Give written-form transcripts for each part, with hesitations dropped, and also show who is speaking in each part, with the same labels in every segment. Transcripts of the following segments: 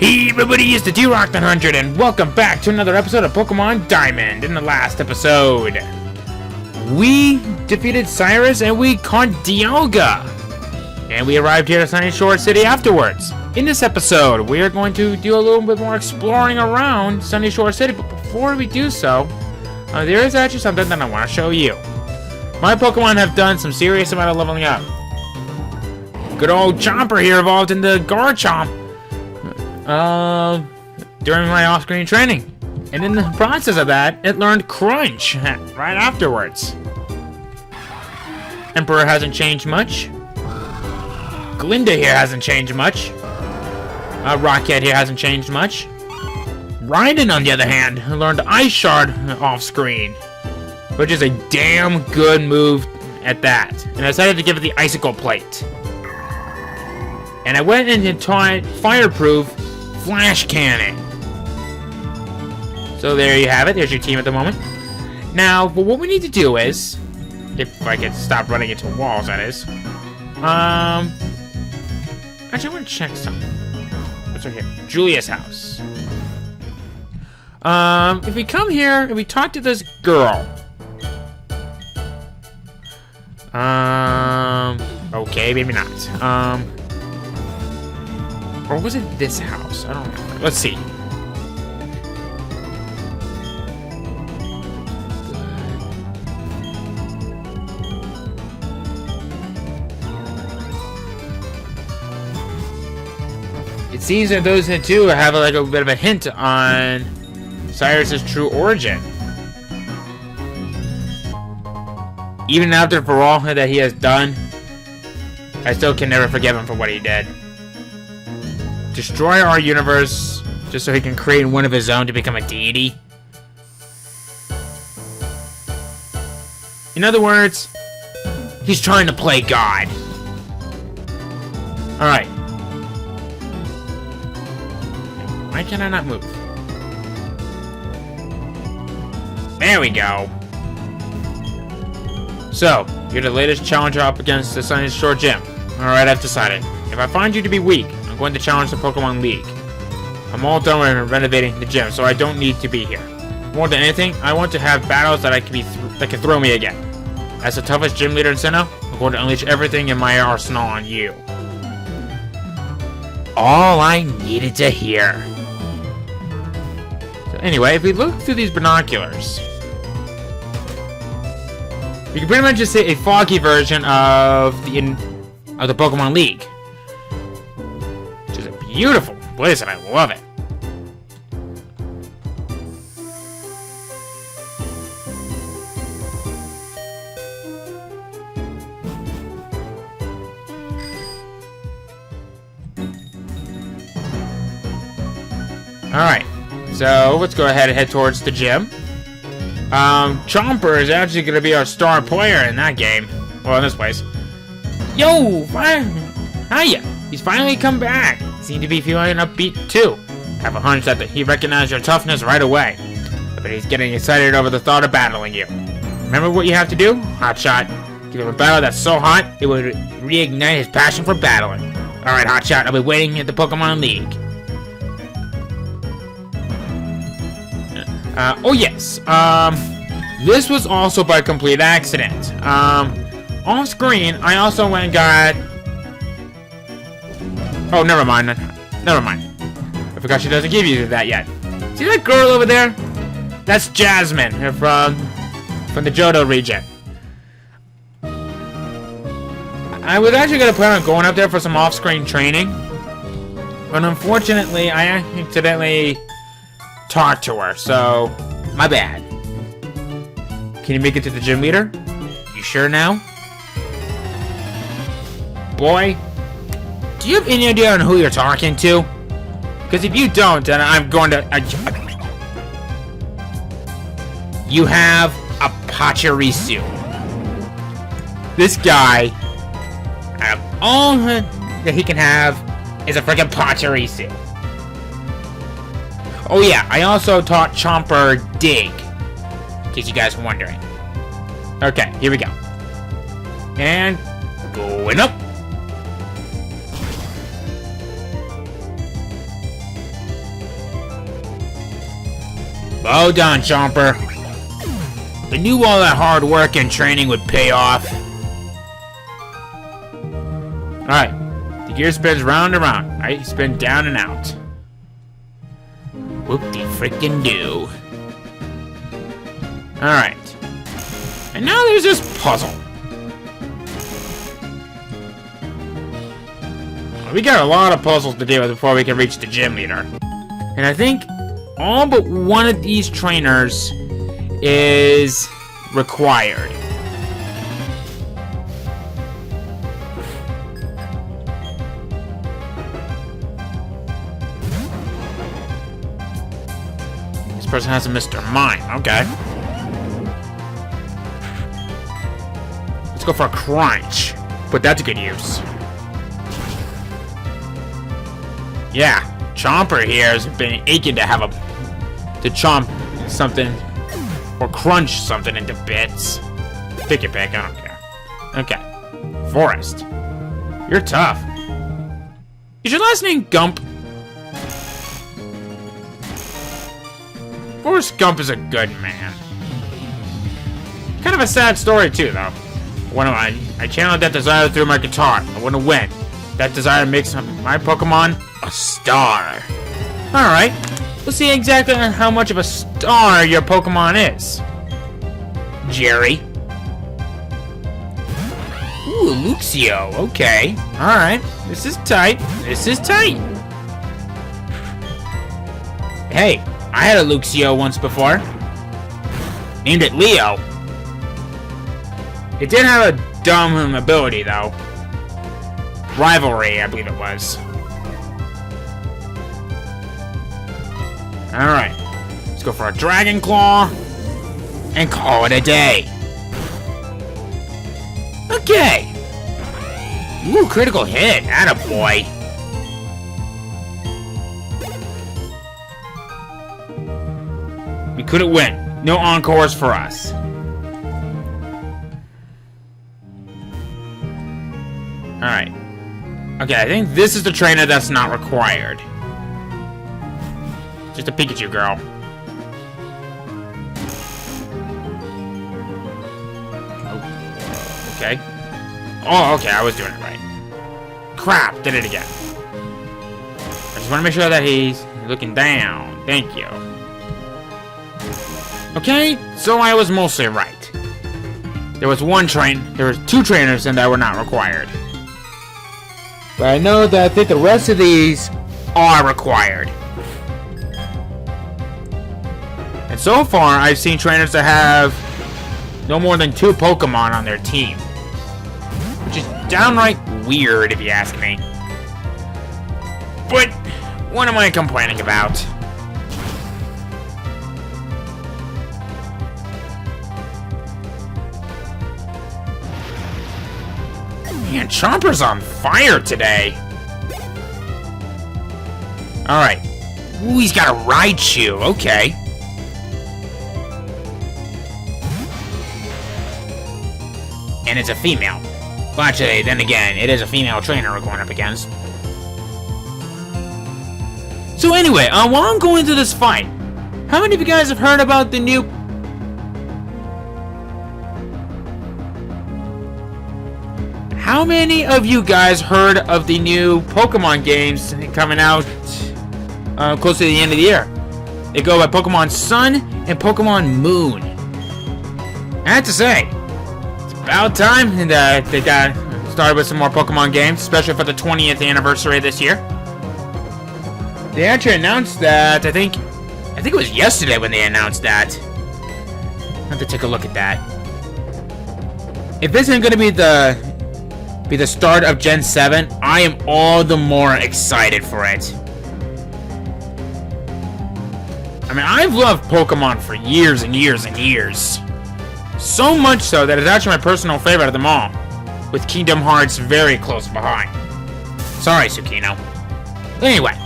Speaker 1: Hey everybody, it's the D-Rock 100 and welcome back to another episode of Pokemon Diamond. In the last episode, we defeated Cyrus and we caught Dialga. And we arrived here at Sunyshore City afterwards. In this episode, we are going to do a little bit more exploring around Sunyshore City, but before we do so, there is actually something that I want to show you. My Pokemon have done some serious amount of leveling up. Good old Chomper here evolved into Garchomp during my off-screen training. And in the process of that, it learned Crunch right afterwards. Emperor hasn't changed much. Glinda here hasn't changed much. Rocket here hasn't changed much. Raiden, on the other hand, learned Ice Shard off-screen, which is a damn good move at that. And I decided to give it the Icicle Plate. And I went in and taught Fireproof Flash Cannon. So there you have it. There's your team at the moment. Now, but what we need to do is, if I could stop running into walls, that is. Actually, I want to check something. What's right here? Julia's house. If we come here and we talk to this girl. Okay, maybe not. Or was it this house? I don't remember. Let's see. It seems that those two have like a bit of a hint on Cyrus's true origin. Even after for all that he has done, I still can never forgive him for what he did. Destroy our universe just so he can create one of his own to become a deity. In other words, he's trying to play God. Alright. Why can I not move? There we go. So, you're the latest challenger up against the Sunyshore Gym. Alright, I've decided. If I find you to be weak, I'm going to challenge the Pokemon League. I'm all done with renovating the gym, so I don't need to be here. More than anything, I want to have battles that can throw me again. As the toughest gym leader in Sinnoh, I'm going to unleash everything in my arsenal on you. All I needed to hear. So anyway, if we look through these binoculars, you can pretty much just say a foggy version of the Pokemon League. Which is a beautiful place and I love it. Alright, so let's go ahead and head towards the gym. Chomper is actually going to be our star player in that game. Well, in this place. Yo, hiya. He's finally come back. Seem to be feeling upbeat too. Have a hunch that he recognized your toughness right away. But he's getting excited over the thought of battling you. Remember what you have to do? Hotshot. Give him a battle that's so hot, it would reignite his passion for battling. Alright, Hotshot, I'll be waiting at the Pokemon League. Oh yes, this was also by complete accident. Off screen, I also went and got... Oh, never mind. Never mind. I forgot she doesn't give you that yet. See that girl over there? That's Jasmine from the Johto region. I was actually going to plan on going up there for some off-screen training. But unfortunately, I accidentally talked to her, so my bad. Can you make it to the gym leader? You sure now? Boy, do you have any idea on who you're talking to? Because if you don't, then I'm going to... You have a Pachirisu. This guy, out of all that he can have, is a freaking Pachirisu. Oh yeah, I also taught Chomper Dig, in case you guys were wondering. Okay, here we go. And going up. Well done, Chomper. I knew all that hard work and training would pay off. Alright. The gear spins round and round. I spin down and out. Whoop-de-frickin-do. Alright. And now there's this puzzle. We got a lot of puzzles to deal with before we can reach the gym leader. And I think all but one of these trainers is required. This person has a Mr. Mime. Okay. Let's go for a crunch. But that's a good use. Yeah, Chomper here has been aching to have to chomp something or crunch something into bits. Pick your pick, I don't care. Okay. Forrest. You're tough. Is your last name Gump? Forrest Gump is a good man. Kind of a sad story too, though. I channeled that desire through my guitar. I want to win. That desire makes my Pokemon a star. Alright. We'll see exactly how much of a star your Pokemon is. Jerry. Ooh, Luxio. Okay. Alright. This is tight. This is tight. Hey, I had a Luxio once before. Named it Leo. It did have a dumb ability, though. Rivalry, I believe it was. Alright. Let's go for a Dragon Claw. And call it a day. Okay. Ooh, critical hit. Attaboy. We couldn't win. No encores for us. Alright. Okay, I think this is the trainer that's not required. Just a Pikachu girl. Oh, okay. Oh, okay, I was doing it right. Crap, did it again. I just want to make sure that he's looking down. Thank you. Okay, so I was mostly right. There was two trainers and that were not required. But I know that I think the rest of these are required. And so far, I've seen trainers that have no more than 2 Pokemon on their team. Which is downright weird, if you ask me. But what am I complaining about? Man, Chomper's on fire today. Alright. Ooh, he's got a Raichu. Okay. And it's a female. Well, actually, then again, it is a female trainer we're going up against. So anyway, while I'm going through this fight, how many of you guys have heard about the new... How many of you guys heard of the new Pokemon games coming out close to the end of the year? They go by Pokemon Sun and Pokemon Moon. I have to say, it's about time that they got started with some more Pokemon games, especially for the 20th anniversary this year. They actually announced that, I think it was yesterday when they announced that. I have to take a look at that. If this isn't going to be the start of Gen 7, I am all the more excited for it. I mean, I've loved Pokemon for years and years and years. So much so that it's actually my personal favorite of them all, with Kingdom Hearts very close behind. Sorry, Tsukino. Anyway.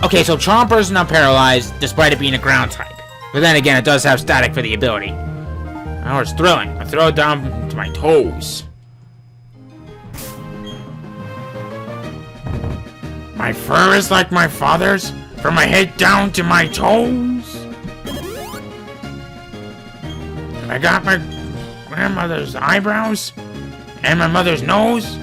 Speaker 1: Okay, so Chomper's not paralyzed, despite it being a ground type. But then again, it does have static for the ability. Oh, it's thrilling. I throw it down to my toes. My fur is like my father's, from my head down to my toes. I got my grandmother's eyebrows and my mother's nose.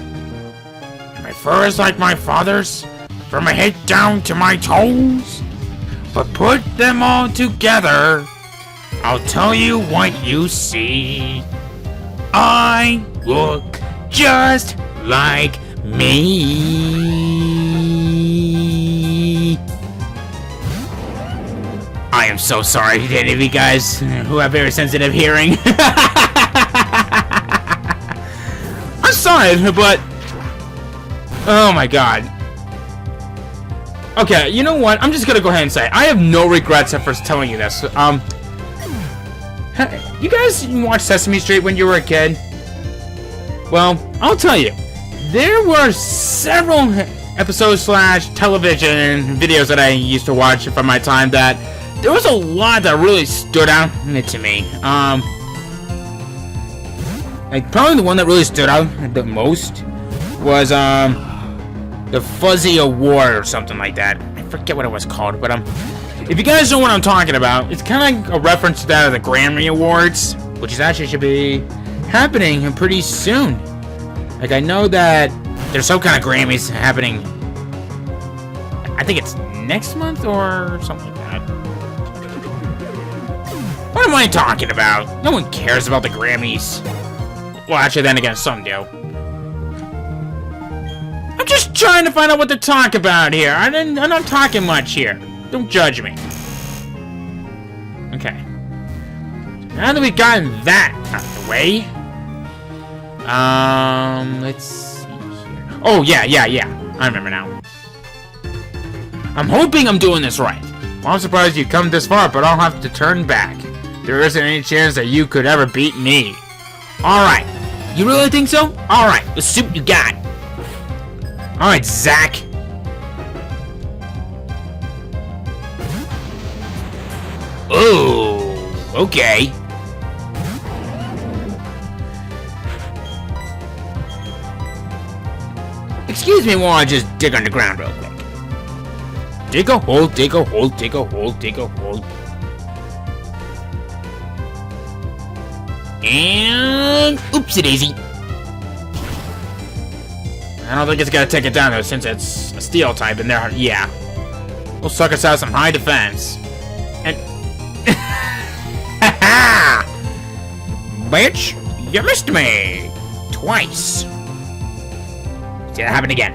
Speaker 1: My fur is like my father's, from my head down to my toes. But put them all together, I'll tell you what you see. I look just like me. I am so sorry to any of you guys who have very sensitive hearing. I'm sorry, but oh my god. Okay, you know what? I'm just gonna go ahead and say I have no regrets at first telling you this. You guys watch Sesame Street when you were a kid? Well, I'll tell you, there were several episodes / television videos that I used to watch from my time that there was a lot that really stood out to me. Like probably the one that really stood out the most was the Fuzzy Award or something like that. I forget what it was called, but if you guys know what I'm talking about, it's kind of like a reference to that of the Grammy Awards, which is actually should be happening pretty soon. Like I know that there's some kind of Grammys happening. I think it's next month or something like that. What am I talking about? No one cares about the Grammys. Well, actually, then again, some do. I'm just trying to find out what to talk about here. I'm not talking much here. Don't judge me. Okay. Now that we've gotten that out of the way, let's see here. Oh yeah. I remember now. I'm hoping I'm doing this right. Well, I'm surprised you've come this far, but I'll have to turn back. There isn't any chance that you could ever beat me. Alright. You really think so? Alright, let's see what you got. Alright, Zach. Oh, okay. Excuse me while I just dig underground real quick. Dig a hole, dig a hole, dig a hole, dig a hole. And oopsie daisy. I don't think it's gonna take it down though, since it's a steel type and there. Yeah, we'll suck us out some high defense. And bitch, you missed me twice. See that happen again.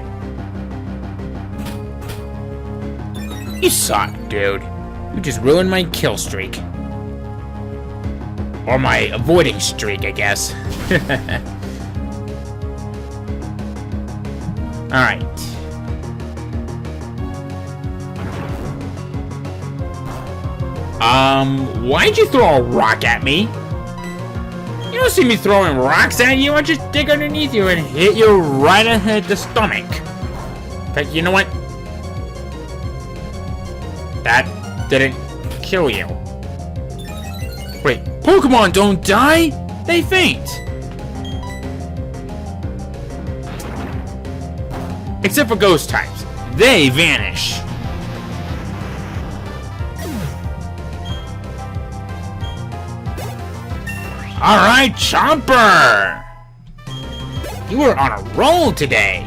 Speaker 1: You suck, dude. You just ruined my kill streak. Or my avoiding streak, I guess. Alright. Why'd you throw a rock at me? You don't see me throwing rocks at you, I just dig underneath you and hit you right at the stomach. In fact, you know what? That didn't kill you. Wait, Pokemon don't die? They faint. Except for ghost types. They vanish. Alright, Chomper! You were on a roll today.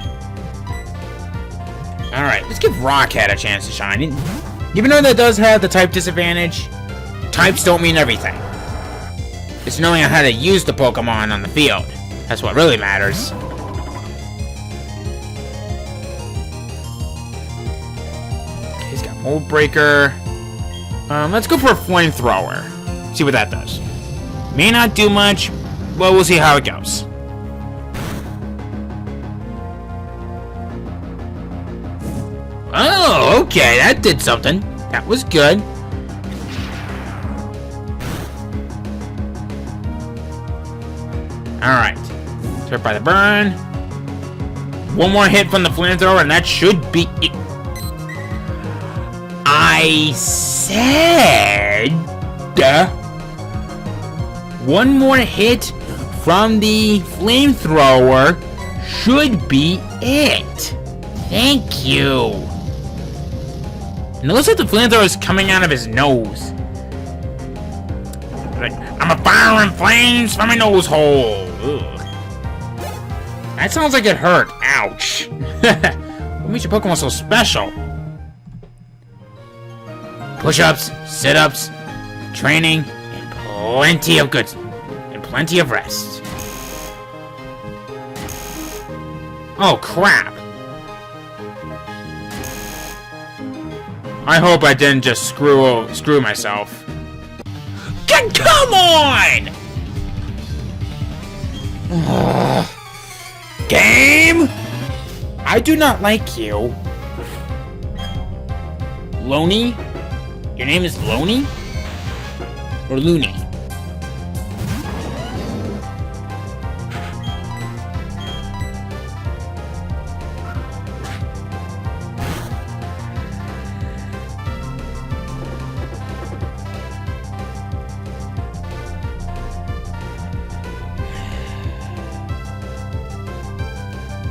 Speaker 1: Alright, let's give Rockhead a chance to shine. Even though that does have the type disadvantage, types don't mean everything. It's knowing how to use the Pokemon on the field. That's what really matters. Okay, he's got Mold Breaker. Let's go for a Flamethrower. See what that does. May not do much, but we'll see how it goes. Oh, okay, that did something. That was good. Alright. Hurt by the burn. One more hit from the Flamethrower, and that should be it. I said... one more hit from the Flamethrower should be it. Thank you. And it looks like the flamethrower is coming out of his nose. Like, I'm a fire and flames from my nose hole. Ugh. That sounds like it hurt. Ouch. What makes your Pokemon so special? Push-ups, sit-ups, training, and plenty of good, and plenty of rest. Oh crap! I hope I didn't just screw myself. Come on! Game? I do not like you. Loney? Your name is Loney? Or Looney?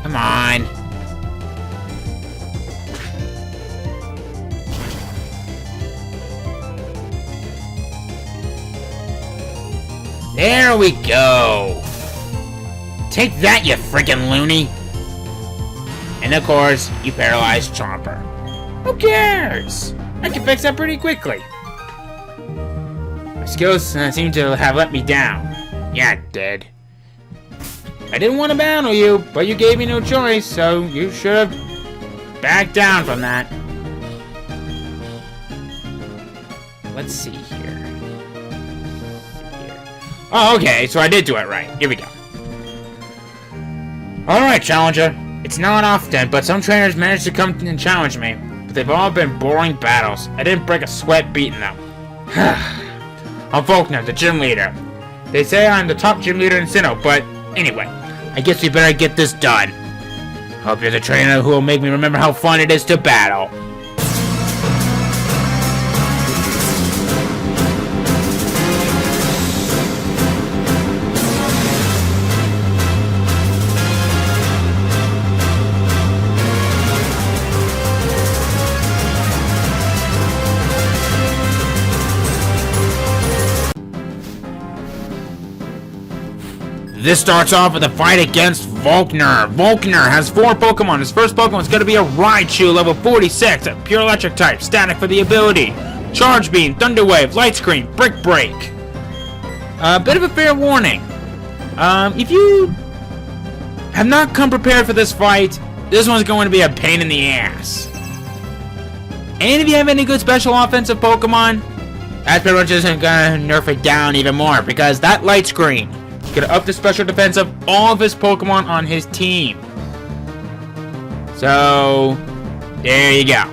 Speaker 1: Come on. There we go. Take that, you freaking loony. And of course, you paralyzed Chomper. Who cares? I can fix that pretty quickly. My skills seem to have let me down. Yeah, it did. I didn't want to battle you, but you gave me no choice, so you should have backed down from that. Let's see here. Oh, okay, so I did do it right. Here we go. Alright, Challenger. It's not often, but some trainers manage to come and challenge me. But they've all been boring battles. I didn't break a sweat beating them. I'm Volkner, the gym leader. They say I'm the top gym leader in Sinnoh, but anyway, I guess we better get this done. Hope you're the trainer who will make me remember how fun it is to battle. This starts off with a fight against Volkner. Volkner has 4 Pokemon. His first Pokemon is going to be a Raichu, level 46, a pure electric type, static for the ability. Charge Beam, Thunder Wave, Light Screen, Brick Break. A bit of a fair warning. If you have not come prepared for this fight, this one's going to be a pain in the ass. And if you have any good special offensive Pokemon, that pretty much isn't going to nerf it down even more, because that Light Screen gonna up the special defense of all of his Pokemon on his team. So, there you go.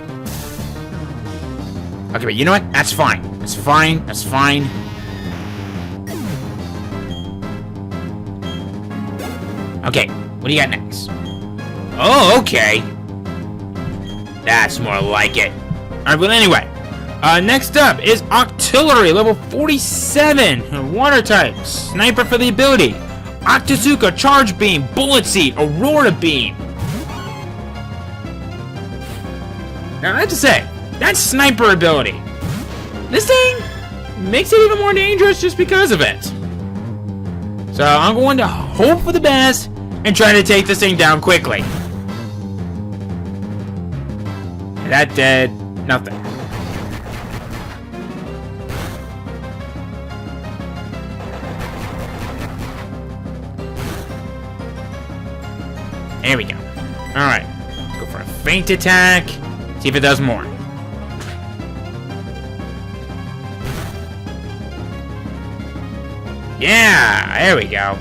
Speaker 1: Okay, but you know what? That's fine. That's fine. That's fine. Okay, what do you got next? Oh, okay. That's more like it. Alright, well anyway. Next up is Octillery, level 47, Water type, Sniper for the ability, Octazooka, Charge Beam, Bullet Seed, Aurora Beam. Now I have to say, that Sniper ability, this thing makes it even more dangerous just because of it. So I'm going to hope for the best and try to take this thing down quickly. And that did nothing. There we go. Alright. Go for a feint attack. See if it does more. Yeah! There we go.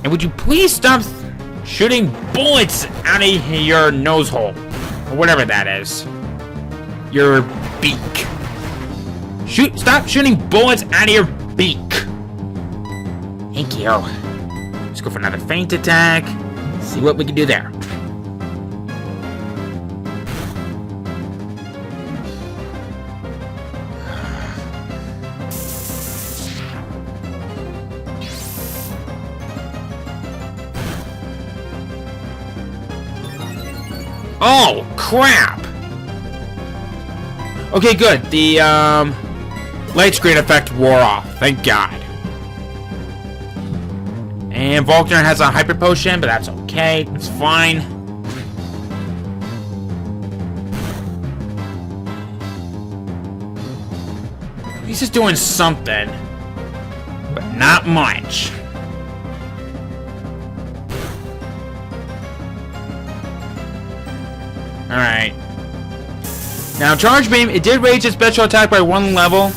Speaker 1: And would you please stop shooting bullets out of your nose hole? Or whatever that is. Your beak. Stop shooting bullets out of your beak. Thank you. Let's go for another feint attack. See what we can do there. Oh, crap! Okay, good. The, light screen effect wore off. Thank God. And Volkner has a hyper potion, but that's okay. It's fine. He's just doing something. But not much. Alright. Now, Charge Beam, it did raise its special attack by 1 level.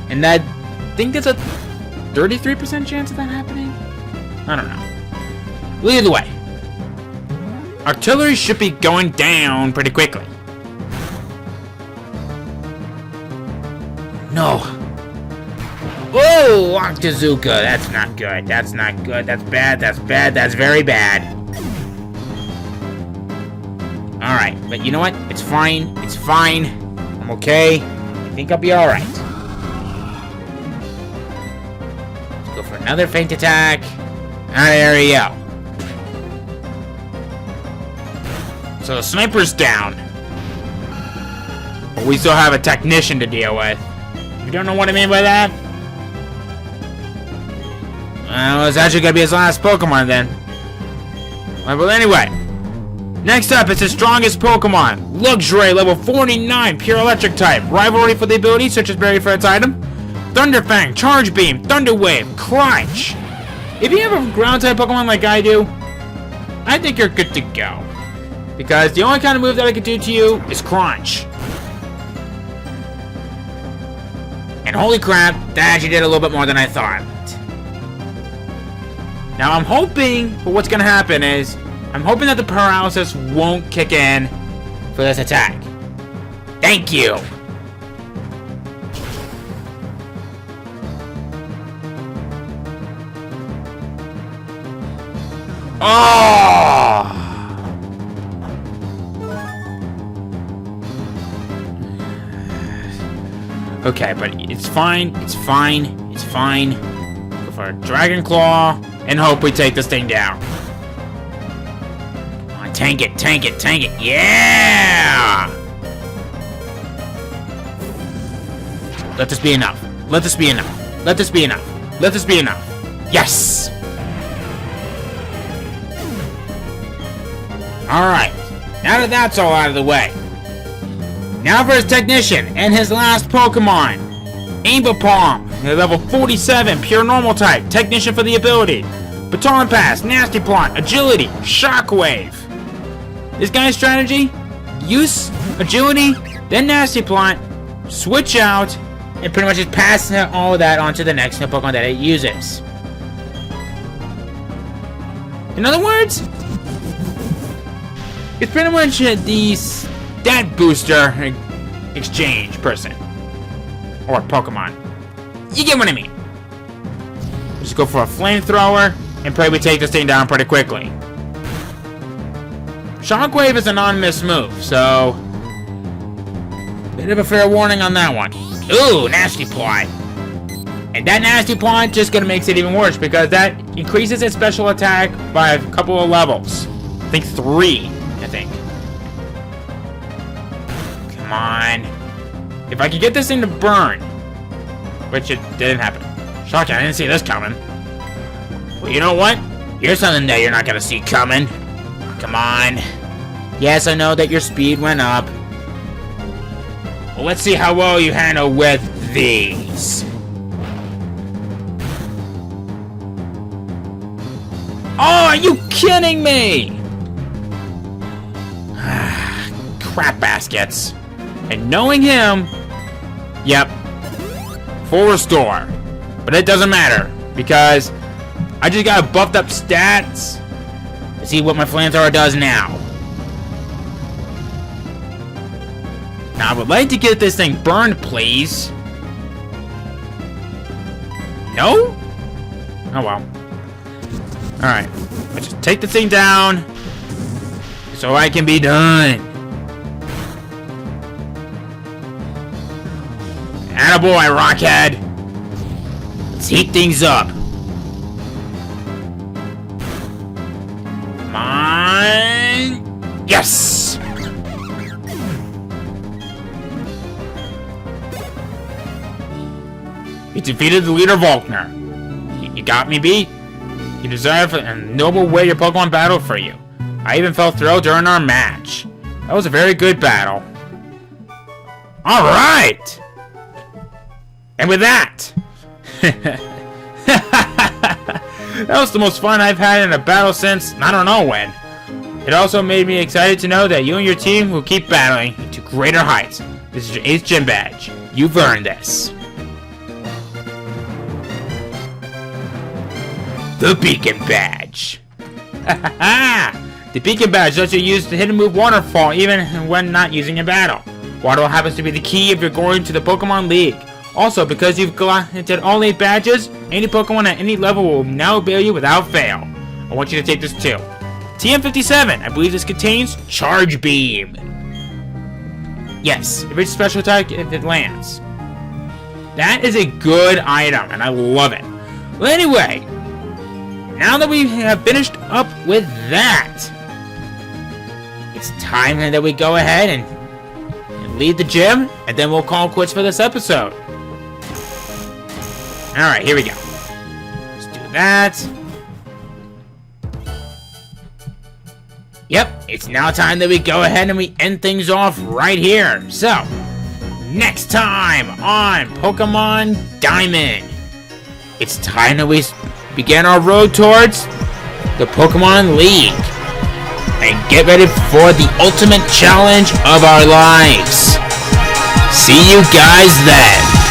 Speaker 1: And that, I think there's a 33% chance of that happening? I don't know. Either way. Artillery should be going down pretty quickly. No. Oh, Octazooka. That's not good. That's not good. That's bad. That's bad. That's very bad. Alright, but you know what? It's fine. It's fine. I'm okay. I think I'll be alright. Let's go for another feint attack. Ah, there we go. So the sniper's down. But we still have a technician to deal with. You don't know what I mean by that? Well, it's actually gonna be his last Pokemon then. Well, anyway. Next up, it's his strongest Pokemon. Luxray, level 49, pure electric type. Rivalry for the abilities, such as berry for its item. Thunderfang, Charge Beam, Thunder Wave, Crunch. If you have a ground type Pokemon like I do, I think you're good to go. Because the only kind of move that I could do to you is Crunch. And holy crap, that actually did a little bit more than I thought. Now I'm hoping, but what's gonna happen is, I'm hoping that the paralysis won't kick in for this attack. Thank you! Oh! Okay, but it's fine, it's fine, it's fine. Go for a Dragon Claw, and hope we take this thing down. Come on, tank it, tank it, tank it, yeah! Let this be enough. Let this be enough. Let this be enough. Let this be enough. Yes! Alright, now that that's all out of the way. Now for his technician and his last Pokemon. Ambipom, level 47, pure normal type. Technician for the ability. Baton Pass, Nasty Plant, Agility, Shockwave. This guy's strategy? Use Agility, then Nasty Plant, switch out, and pretty much just pass all of that onto the next Pokemon that it uses. In other words, it's pretty much the stat booster exchange person. Or Pokemon. You get what I mean. Just go for a flamethrower and pray we take this thing down pretty quickly. Shockwave is a non-miss move, so bit of a fair warning on that one. Ooh, Nasty Plant. And that Nasty Plant just gonna makes it even worse because that increases its special attack by a couple of levels. I think 3. I think. Come on. If I could get this thing to burn, which it didn't happen. Shocking, I didn't see this coming. Well, you know what? Here's something that you're not gonna see coming. Come on. Yes, I know that your speed went up. Well, let's see how well you handle with these. Oh, are you kidding me? Crap baskets. And knowing him, yep, full restore. But it doesn't matter because I just got buffed up stats. Let's see what my flamethrower does now. Now I would like to get this thing burned, please. No? Oh well. Alright. Let's just take the thing down so I can be done. Attaboy, Rockhead! Let's heat things up. Come on! Yes! You defeated the leader Volkner. You got me, B? You deserve a noble way your Pokemon battled for you. I even felt thrilled during our match. That was a very good battle. Alright! And with that... that was the most fun I've had in a battle since I don't know when. It also made me excited to know that you and your team will keep battling to greater heights. This is your 8th gym badge. You've earned this. The Beacon Badge. The Beacon Badge lets you use the hidden move Waterfall even when not using a battle. Waterfall happens to be the key if you're going to the Pokemon League. Also, because you've collected all 8 badges, any Pokemon at any level will now obey you without fail. I want you to take this too. TM57, I believe this contains Charge Beam. Yes, it reaches special attack if it lands. That is a good item, and I love it. Well, anyway, now that we have finished up with that, it's time that we go ahead and leave the gym, and then we'll call quits for this episode. Alright, here we go. Let's do that. Yep, it's now time that we go ahead and we end things off right here. So, next time on Pokemon Diamond, it's time that we begin our road towards the Pokemon League and get ready for the ultimate challenge of our lives. See you guys then.